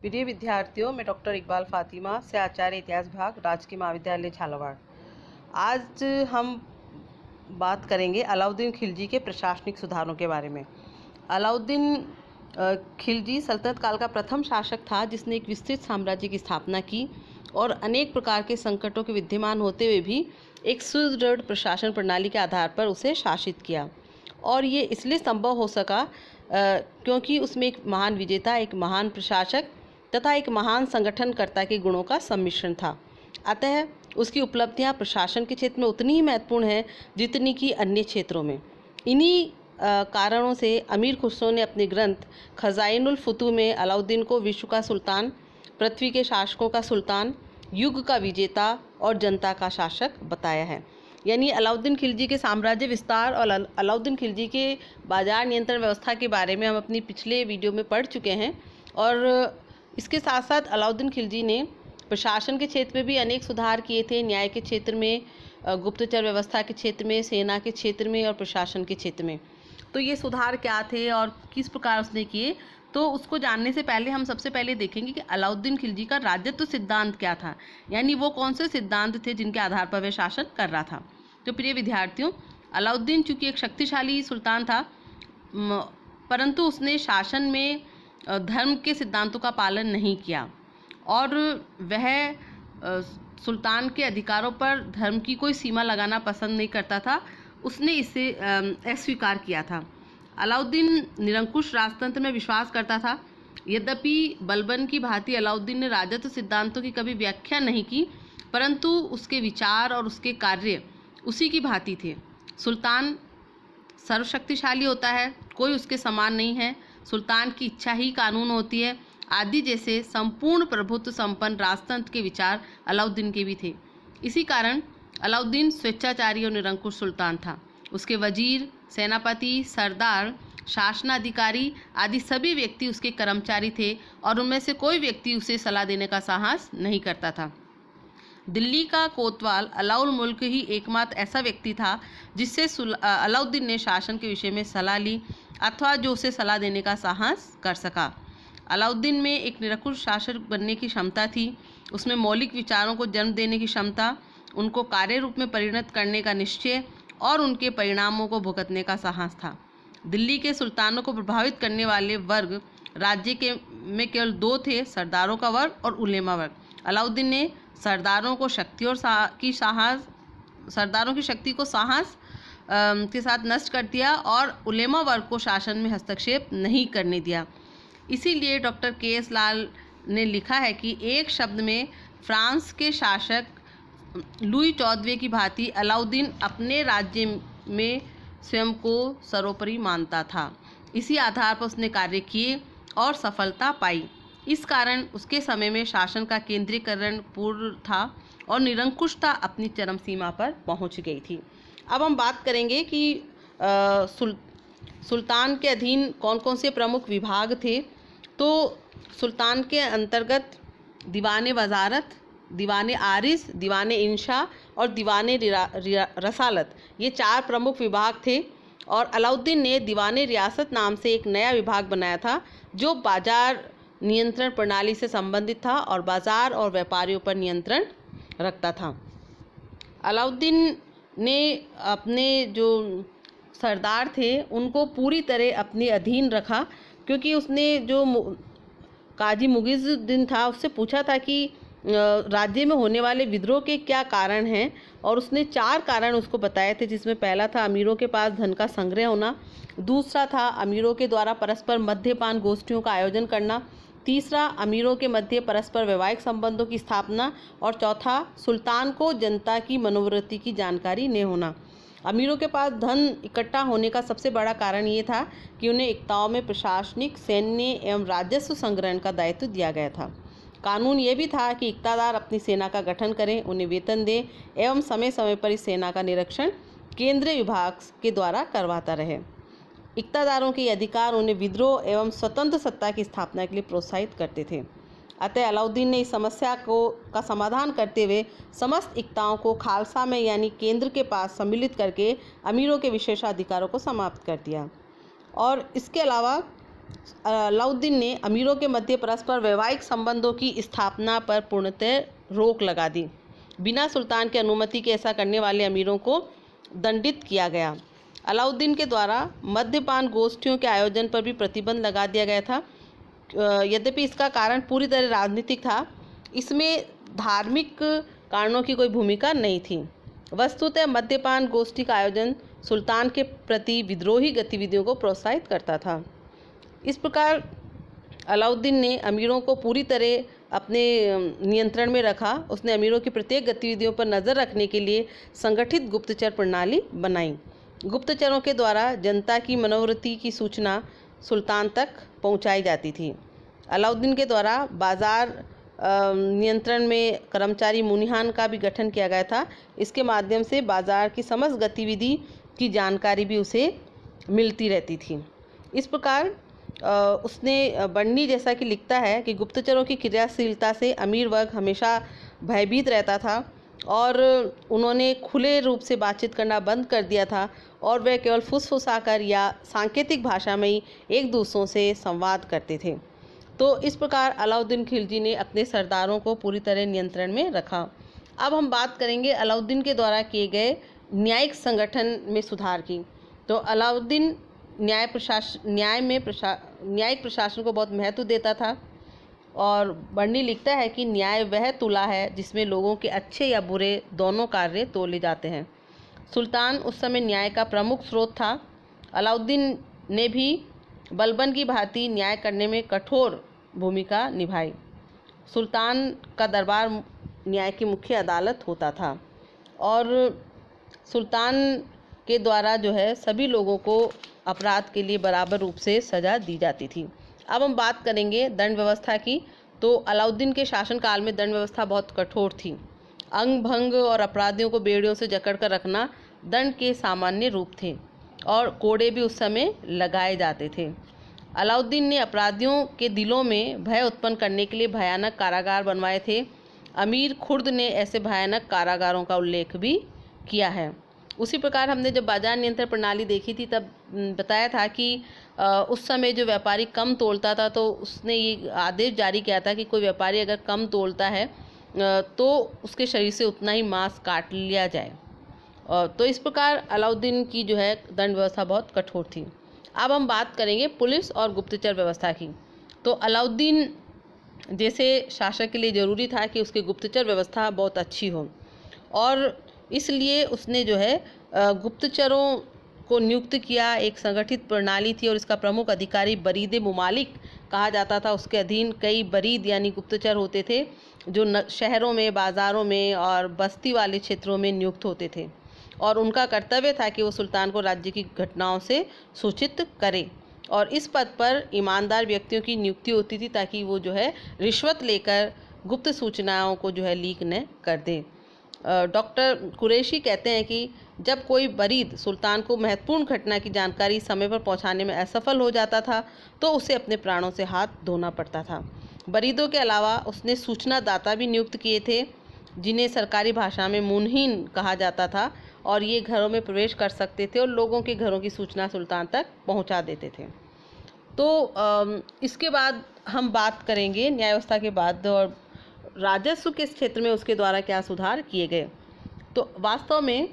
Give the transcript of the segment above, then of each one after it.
प्रिय विद्यार्थियों, मैं डॉक्टर इकबाल फातिमा से आचार्य इतिहास विभाग राजकीय महाविद्यालय झालावाड़। आज हम बात करेंगे अलाउद्दीन खिलजी के प्रशासनिक सुधारों के बारे में। अलाउद्दीन खिलजी सल्तनत काल का प्रथम शासक था जिसने एक विस्तृत साम्राज्य की स्थापना की और अनेक प्रकार के संकटों के विद्यमान होते हुए भी एक सुदृढ़ प्रशासन प्रणाली के आधार पर उसे शासित किया। और ये इसलिए संभव हो सका क्योंकि उसमें एक महान विजेता, एक महान प्रशासक तथा एक महान संगठनकर्ता के गुणों का सम्मिश्रण था। अतः उसकी उपलब्धियां प्रशासन के क्षेत्र में उतनी ही महत्वपूर्ण हैं जितनी कि अन्य क्षेत्रों में। इन्हीं कारणों से अमीर खुसरो ने अपने ग्रंथ खजाइनुल फुतूह में अलाउद्दीन को विश्व का सुल्तान, पृथ्वी के शासकों का सुल्तान, युग का विजेता और जनता का शासक बताया है। यानी अलाउद्दीन खिलजी के साम्राज्य विस्तार और अलाउद्दीन खिलजी के बाजार नियंत्रण व्यवस्था के बारे में हम अपनी पिछले वीडियो में पढ़ चुके हैं। और इसके साथ साथ अलाउद्दीन खिलजी ने प्रशासन के क्षेत्र में भी अनेक सुधार किए थे। न्याय के क्षेत्र में, गुप्तचर व्यवस्था के क्षेत्र में, सेना के क्षेत्र में और प्रशासन के क्षेत्र में। तो ये सुधार क्या थे और किस प्रकार उसने किए, तो उसको जानने से पहले हम सबसे पहले देखेंगे कि अलाउद्दीन खिलजी का राजत्व सिद्धांत क्या था। यानी वो कौन से सिद्धांत थे जिनके आधार पर वह शासन कर रहा था। तो प्रिय विद्यार्थियों, अलाउद्दीन चूँकि एक शक्तिशाली सुल्तान था, परंतु उसने शासन में धर्म के सिद्धांतों का पालन नहीं किया और वह सुल्तान के अधिकारों पर धर्म की कोई सीमा लगाना पसंद नहीं करता था। उसने इसे अस्वीकार किया था। अलाउद्दीन निरंकुश राजतंत्र में विश्वास करता था। यद्यपि बलबन की भांति अलाउद्दीन ने राजत्व सिद्धांतों की कभी व्याख्या नहीं की, परंतु उसके विचार और उसके कार्य उसी की भांति थे। सुल्तान सर्वशक्तिशाली होता है, कोई उसके समान नहीं है, सुल्तान की इच्छा ही कानून होती है आदि जैसे संपूर्ण प्रभुत्व संपन्न राजतंत्र के विचार अलाउद्दीन के भी थे। इसी कारण अलाउद्दीन स्वेच्छाचारी और निरंकुश सुल्तान था। उसके वजीर, सेनापति, सरदार, शासनाधिकारी आदि सभी व्यक्ति उसके कर्मचारी थे और उनमें से कोई व्यक्ति उसे सलाह देने का साहस नहीं करता था। दिल्ली का कोतवाल अलाउल मुल्क ही एकमात्र ऐसा व्यक्ति था जिससे अलाउद्दीन ने शासन के विषय में सलाह ली अथवा जो उसे सलाह देने का साहस कर सका। अलाउद्दीन में एक निरंकुश शासक बनने की क्षमता थी। उसमें मौलिक विचारों को जन्म देने की क्षमता, उनको कार्य रूप में परिणत करने का निश्चय और उनके परिणामों को भुगतने का साहस था। दिल्ली के सुल्तानों को प्रभावित करने वाले वर्ग राज्य में केवल दो थे, सरदारों का वर्ग और उलेमा वर्ग। अलाउद्दीन ने सरदारों की शक्ति को साहस के साथ नष्ट कर दिया और उलेमा वर्ग को शासन में हस्तक्षेप नहीं करने दिया। इसीलिए डॉक्टर के.एस. लाल ने लिखा है कि एक शब्द में फ्रांस के शासक लुई 14वें की भांति अलाउद्दीन अपने राज्य में स्वयं को सर्वोपरि मानता था। इसी आधार पर उसने कार्य किए और सफलता पाई। इस कारण उसके समय में शासन का केंद्रीकरण पूर्ण था और निरंकुशता अपनी चरम सीमा पर पहुंच गई थी। अब हम बात करेंगे कि सुल्तान के अधीन कौन कौन से प्रमुख विभाग थे। तो सुल्तान के अंतर्गत दीवाने वजारत, दीवाने आरिस, दीवाने इंशा और दीवाने रसालत, ये चार प्रमुख विभाग थे। और अलाउद्दीन ने दीवाने रियासत नाम से एक नया विभाग बनाया था जो बाजार नियंत्रण प्रणाली से संबंधित था और बाजार और व्यापारियों पर नियंत्रण रखता था। अलाउद्दीन ने अपने जो सरदार थे उनको पूरी तरह अपने अधीन रखा, क्योंकि उसने जो काजी मुगिजुद्दीन था उससे पूछा था कि राज्य में होने वाले विद्रोह के क्या कारण हैं, और उसने चार कारण उसको बताए थे, जिसमें पहला था अमीरों के पास धन का संग्रह होना, दूसरा था अमीरों के द्वारा परस्पर मद्यपान गोष्ठियों का आयोजन करना, तीसरा अमीरों के मध्य परस्पर वैवाहिक संबंधों की स्थापना और चौथा सुल्तान को जनता की मनोवृत्ति की जानकारी न होना। अमीरों के पास धन इकट्ठा होने का सबसे बड़ा कारण ये था कि उन्हें इक्ताओं में प्रशासनिक, सैन्य एवं राजस्व संग्रहण का दायित्व दिया गया था। कानून ये भी था कि इक्तादार अपनी सेना का गठन करें, उन्हें वेतन दें एवं समय समय पर इस सेना का निरीक्षण केंद्रीय विभाग के द्वारा करवाता रहे। इक्तादारों के अधिकार उन्हें विद्रोह एवं स्वतंत्र सत्ता की स्थापना के लिए प्रोत्साहित करते थे। अतः अलाउद्दीन ने इस समस्या का समाधान करते हुए समस्त इक्ताओं को खालसा में यानी केंद्र के पास सम्मिलित करके अमीरों के विशेषाधिकारों को समाप्त कर दिया। और इसके अलावा अलाउद्दीन ने अमीरों के मध्य परस्पर वैवाहिक संबंधों की स्थापना पर पूर्णतः रोक लगा दी। बिना सुल्तान की अनुमति के ऐसा करने वाले अमीरों को दंडित किया गया। अलाउद्दीन के द्वारा मद्यपान गोष्ठियों के आयोजन पर भी प्रतिबंध लगा दिया गया था। यद्यपि इसका कारण पूरी तरह राजनीतिक था, इसमें धार्मिक कारणों की कोई भूमिका नहीं थी। वस्तुतः मद्यपान गोष्ठी का आयोजन सुल्तान के प्रति विद्रोही गतिविधियों को प्रोत्साहित करता था। इस प्रकार अलाउद्दीन ने अमीरों को पूरी तरह अपने नियंत्रण में रखा। उसने अमीरों की प्रत्येक गतिविधियों पर नज़र रखने के लिए संगठित गुप्तचर प्रणाली बनाई। गुप्तचरों के द्वारा जनता की मनोवृत्ति की सूचना सुल्तान तक पहुंचाई जाती थी। अलाउद्दीन के द्वारा बाजार नियंत्रण में कर्मचारी मुनिहान का भी गठन किया गया था। इसके माध्यम से बाजार की समस्त गतिविधि की जानकारी भी उसे मिलती रहती थी। इस प्रकार उसने बन्नी जैसा कि लिखता है कि गुप्तचरों की क्रियाशीलता से अमीर वर्ग हमेशा भयभीत रहता था और उन्होंने खुले रूप से बातचीत करना बंद कर दिया था और वे केवल फुसफुसाकर या सांकेतिक भाषा में ही एक दूसरों से संवाद करते थे। तो इस प्रकार अलाउद्दीन खिलजी ने अपने सरदारों को पूरी तरह नियंत्रण में रखा। अब हम बात करेंगे अलाउद्दीन के द्वारा किए गए न्यायिक संगठन में सुधार की। तो अलाउद्दीन न्यायिक प्रशासन को बहुत महत्व देता था और बर्नी लिखता है कि न्याय वह तुला है जिसमें लोगों के अच्छे या बुरे दोनों कार्य तोले जाते हैं। सुल्तान उस समय न्याय का प्रमुख स्रोत था। अलाउद्दीन ने भी बलबन की भांति न्याय करने में कठोर भूमिका निभाई। सुल्तान का दरबार न्याय की मुख्य अदालत होता था और सुल्तान के द्वारा जो है सभी लोगों को अपराध के लिए बराबर रूप से सज़ा दी जाती थी। अब हम बात करेंगे दंड व्यवस्था की। तो अलाउद्दीन के शासनकाल में दंड व्यवस्था बहुत कठोर थी। अंग भंग और अपराधियों को बेड़ियों से जकड़ कर रखना दंड के सामान्य रूप थे और कोड़े भी उस समय लगाए जाते थे। अलाउद्दीन ने अपराधियों के दिलों में भय उत्पन्न करने के लिए भयानक कारागार बनवाए थे। अमीर खुर्द ने ऐसे भयानक कारागारों का उल्लेख भी किया है। उसी प्रकार हमने जब बाजार नियंत्रण प्रणाली देखी थी तब बताया था कि उस समय जो व्यापारी कम तोलता था तो उसने ये आदेश जारी किया था कि कोई व्यापारी अगर कम तोलता है तो उसके शरीर से उतना ही मांस काट लिया जाए। तो इस प्रकार अलाउद्दीन की जो है दंड व्यवस्था बहुत कठोर थी। अब हम बात करेंगे पुलिस और गुप्तचर व्यवस्था की। तो अलाउद्दीन जैसे शासक के लिए ज़रूरी था कि उसकी गुप्तचर व्यवस्था बहुत अच्छी हो और इसलिए उसने जो है गुप्तचरों को नियुक्त किया। एक संगठित प्रणाली थी और इसका प्रमुख अधिकारी बरीद मुमालिक कहा जाता था। उसके अधीन कई बरीद यानी गुप्तचर होते थे जो शहरों में, बाज़ारों में और बस्ती वाले क्षेत्रों में नियुक्त होते थे और उनका कर्तव्य था कि वो सुल्तान को राज्य की घटनाओं से सूचित करें और इस पद पर ईमानदार व्यक्तियों की नियुक्ति होती थी ताकि वो जो है रिश्वत लेकर गुप्त सूचनाओं को जो है लीक न कर दें। डॉक्टर कुरैशी कहते हैं कि जब कोई बरीद सुल्तान को महत्वपूर्ण घटना की जानकारी समय पर पहुंचाने में असफल हो जाता था तो उसे अपने प्राणों से हाथ धोना पड़ता था। बरीदों के अलावा उसने सूचना दाता भी नियुक्त किए थे जिन्हें सरकारी भाषा में मुनहीन कहा जाता था और ये घरों में प्रवेश कर सकते थे और लोगों के घरों की सूचना सुल्तान तक पहुंचा देते थे। तो इसके बाद हम बात करेंगे न्याय व्यवस्था के बाद और राजस्व के क्षेत्र में उसके द्वारा क्या सुधार किए गए। तो वास्तव में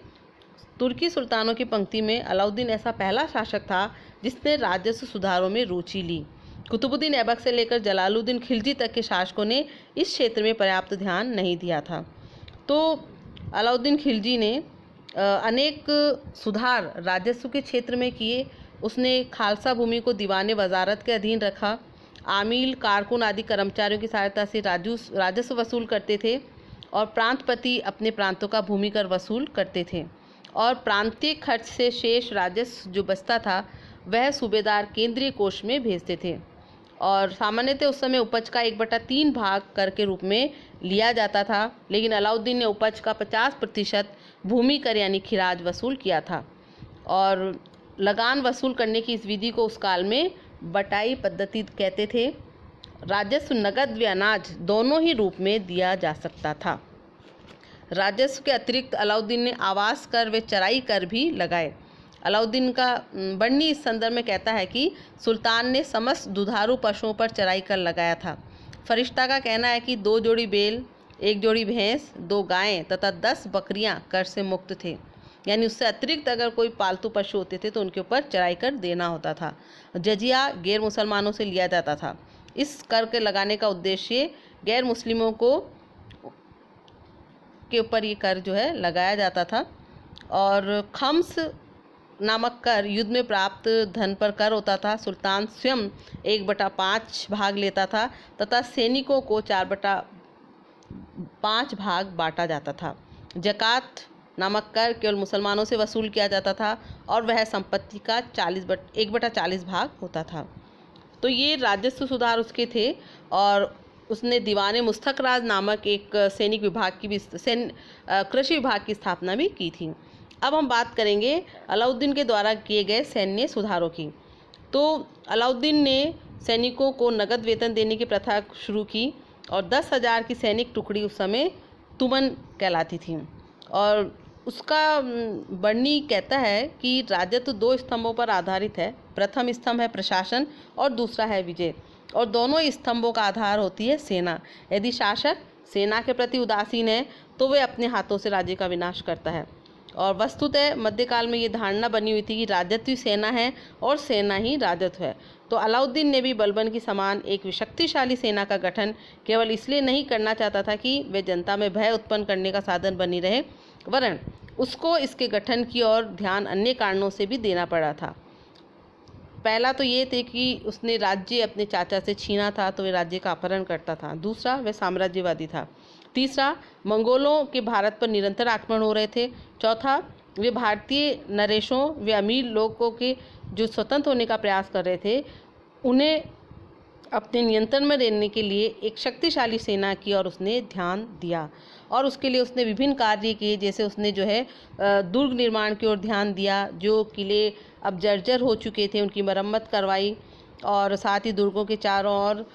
तुर्की सुल्तानों की पंक्ति में अलाउद्दीन ऐसा पहला शासक था जिसने राजस्व सुधारों में रुचि ली। कुतुबुद्दीन ऐबक से लेकर जलालुद्दीन खिलजी तक के शासकों ने इस क्षेत्र में पर्याप्त ध्यान नहीं दिया था। तो अलाउद्दीन खिलजी ने अनेक सुधार राजस्व के क्षेत्र में किए। उसने खालसा भूमि को दीवाने वजारत के अधीन रखा। आमील, कारकुन आदि कर्मचारियों की सहायता से राजस्व वसूल करते थे और प्रांतपति अपने प्रांतों का भूमि कर वसूल करते थे और प्रांतीय खर्च से शेष राजस्व जो बचता था वह सूबेदार केंद्रीय कोष में भेजते थे और सामान्यतः उस समय उपज का 1/3 भाग कर के रूप में लिया जाता था, लेकिन अलाउद्दीन ने उपज का 50% भूमि कर यानी खिराज वसूल किया था और लगान वसूल करने की इस विधि को उस काल में बटाई पद्धति कहते थे। राजस्व नगद व अनाज दोनों ही रूप में दिया जा सकता था। राजस्व के अतिरिक्त अलाउद्दीन ने आवास कर व चराई कर भी लगाए। अलाउद्दीन का बन्नी इस संदर्भ में कहता है कि सुल्तान ने समस्त दुधारू पशुओं पर चढ़ाई कर लगाया था। फरिश्ता का कहना है कि 2 जोड़ी बैल, 1 जोड़ी भैंस, 2 गायें तथा 10 बकरियां कर से मुक्त थे। यानी उससे अतिरिक्त अगर कोई पालतू पशु होते थे तो उनके ऊपर चढ़ाई कर देना होता था। जजिया गैर मुसलमानों से लिया जाता था। इस कर के लगाने का उद्देश्य गैर मुस्लिमों के ऊपर ये कर जो है लगाया जाता था। और खम्स नामक कर युद्ध में प्राप्त धन पर कर होता था। सुल्तान स्वयं 1/5 भाग लेता था तथा सैनिकों को 4/5 भाग बांटा जाता था। ज़कात नामक कर केवल मुसलमानों से वसूल किया जाता था और वह संपत्ति का 1/40 भाग होता था। तो ये राजस्व सुधार उसके थे। और उसने दीवाने मुस्तखराज नामक एक सैनिक विभाग की भी कृषि विभाग की स्थापना भी की थी। अब हम बात करेंगे अलाउद्दीन के द्वारा किए गए सैन्य सुधारों की। तो अलाउद्दीन ने सैनिकों को नगद वेतन देने की प्रथा शुरू की और 10,000 की सैनिक टुकड़ी उस समय तुमन कहलाती थी। और उसका बन्नी कहता है कि राजत्व 2 स्तंभों पर आधारित है। प्रथम स्तंभ है प्रशासन और दूसरा है विजय, और दोनों स्तंभों का आधार होती है सेना। यदि शासक सेना के प्रति उदासीन है तो वे अपने हाथों से राज्य का विनाश करता है। और वस्तुतः मध्यकाल में ये धारणा बनी हुई थी कि राजत्व ही सेना है और सेना ही राजत्व है। तो अलाउद्दीन ने भी बलबन की समान एक शक्तिशाली सेना का गठन केवल इसलिए नहीं करना चाहता था कि वे जनता में भय उत्पन्न करने का साधन बनी रहे, वरन उसको इसके गठन की ओर ध्यान अन्य कारणों से भी देना पड़ा था। पहला तो ये थे कि उसने राज्य अपने चाचा से छीना था, तो वे राज्य का अपहरण करता था। दूसरा, वह साम्राज्यवादी था। तीसरा, मंगोलों के भारत पर निरंतर आक्रमण हो रहे थे। चौथा, वे भारतीय नरेशों व अमीर लोगों के जो स्वतंत्र होने का प्रयास कर रहे थे उन्हें अपने नियंत्रण में रहने के लिए एक शक्तिशाली सेना की और उसने ध्यान दिया। और उसके लिए उसने विभिन्न कार्य किए, जैसे उसने जो है दुर्ग निर्माण की ओर ध्यान दिया। जो किले अब जर्जर हो चुके थे उनकी मरम्मत करवाई, और साथ ही दुर्गों के चारों ओर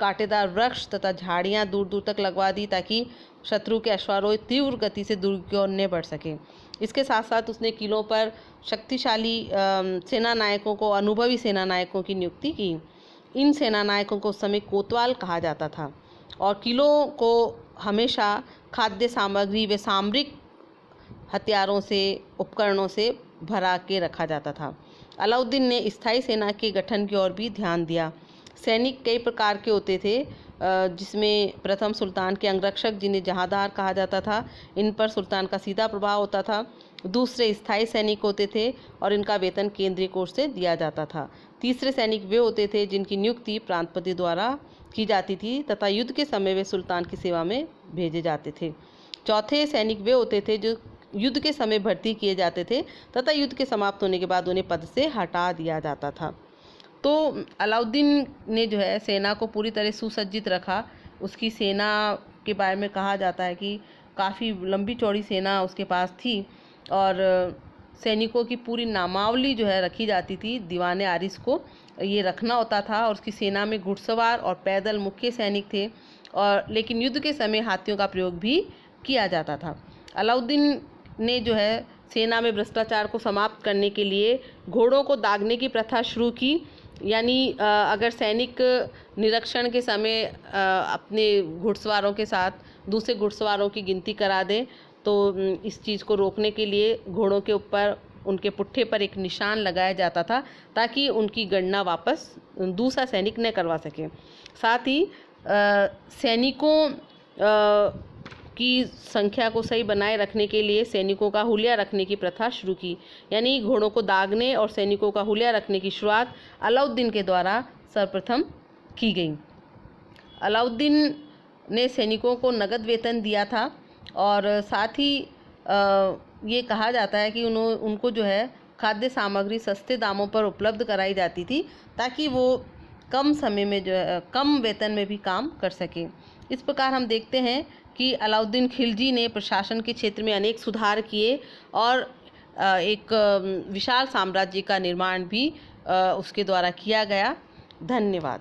कांटेदार वृक्ष तथा झाड़ियाँ दूर दूर तक लगवा दी ताकि शत्रु के अश्वारोही तीव्र गति से दुर्ग की ओर न बढ़ सके। इसके साथ साथ उसने किलों पर शक्तिशाली सेना नायकों को, अनुभवी सेना नायकों की नियुक्ति की। इन सेना नायकों को उस समय कोतवाल कहा जाता था। और किलों को हमेशा खाद्य सामग्री व सामरिक हथियारों से, उपकरणों से भरा के रखा जाता था। अलाउद्दीन ने स्थायी सेना के गठन की ओर भी ध्यान दिया। सैनिक कई प्रकार के होते थे, जिसमें प्रथम सुल्तान के अंगरक्षक, जिन्हें जहादार कहा जाता था, इन पर सुल्तान का सीधा प्रभाव होता था। दूसरे स्थायी सैनिक होते थे और इनका वेतन केंद्रीय कोष से दिया जाता था। तीसरे सैनिक वे होते थे जिनकी नियुक्ति प्रांतपति द्वारा की जाती थी तथा युद्ध के समय वे सुल्तान की सेवा में भेजे जाते थे। चौथे सैनिक वे होते थे जो युद्ध के समय भर्ती किए जाते थे तथा युद्ध के समाप्त होने के बाद उन्हें पद से हटा दिया जाता था। तो अलाउद्दीन ने जो है सेना को पूरी तरह सुसज्जित रखा। उसकी सेना के बारे में कहा जाता है कि काफ़ी लंबी चौड़ी सेना उसके पास थी और सैनिकों की पूरी नामावली जो है रखी जाती थी। दीवाने आरिस को ये रखना होता था। और उसकी सेना में घुड़सवार और पैदल मुख्य सैनिक थे, और लेकिन युद्ध के समय हाथियों का प्रयोग भी किया जाता था। अलाउद्दीन ने जो है सेना में भ्रष्टाचार को समाप्त करने के लिए घोड़ों को दागने की प्रथा शुरू की। यानी अगर सैनिक निरीक्षण के समय अपने घुड़सवारों के साथ दूसरे घुड़सवारों की गिनती करा दें तो इस चीज़ को रोकने के लिए घोड़ों के ऊपर, उनके पुट्ठे पर एक निशान लगाया जाता था ताकि उनकी गणना वापस दूसरा सैनिक न करवा सके। साथ ही सैनिकों की संख्या को सही बनाए रखने के लिए सैनिकों का हुलिया रखने की प्रथा शुरू की। यानी घोड़ों को दागने और सैनिकों का हुलिया रखने की शुरुआत अलाउद्दीन के द्वारा सर्वप्रथम की गई। अलाउद्दीन ने सैनिकों को नगद वेतन दिया था और साथ ही ये कहा जाता है कि उनको जो है खाद्य सामग्री सस्ते दामों पर उपलब्ध कराई जाती थी ताकि वो कम समय में जो है कम वेतन में भी काम कर सकें। इस प्रकार हम देखते हैं कि अलाउद्दीन खिलजी ने प्रशासन के क्षेत्र में अनेक सुधार किए और एक विशाल साम्राज्य का निर्माण भी उसके द्वारा किया गया। धन्यवाद।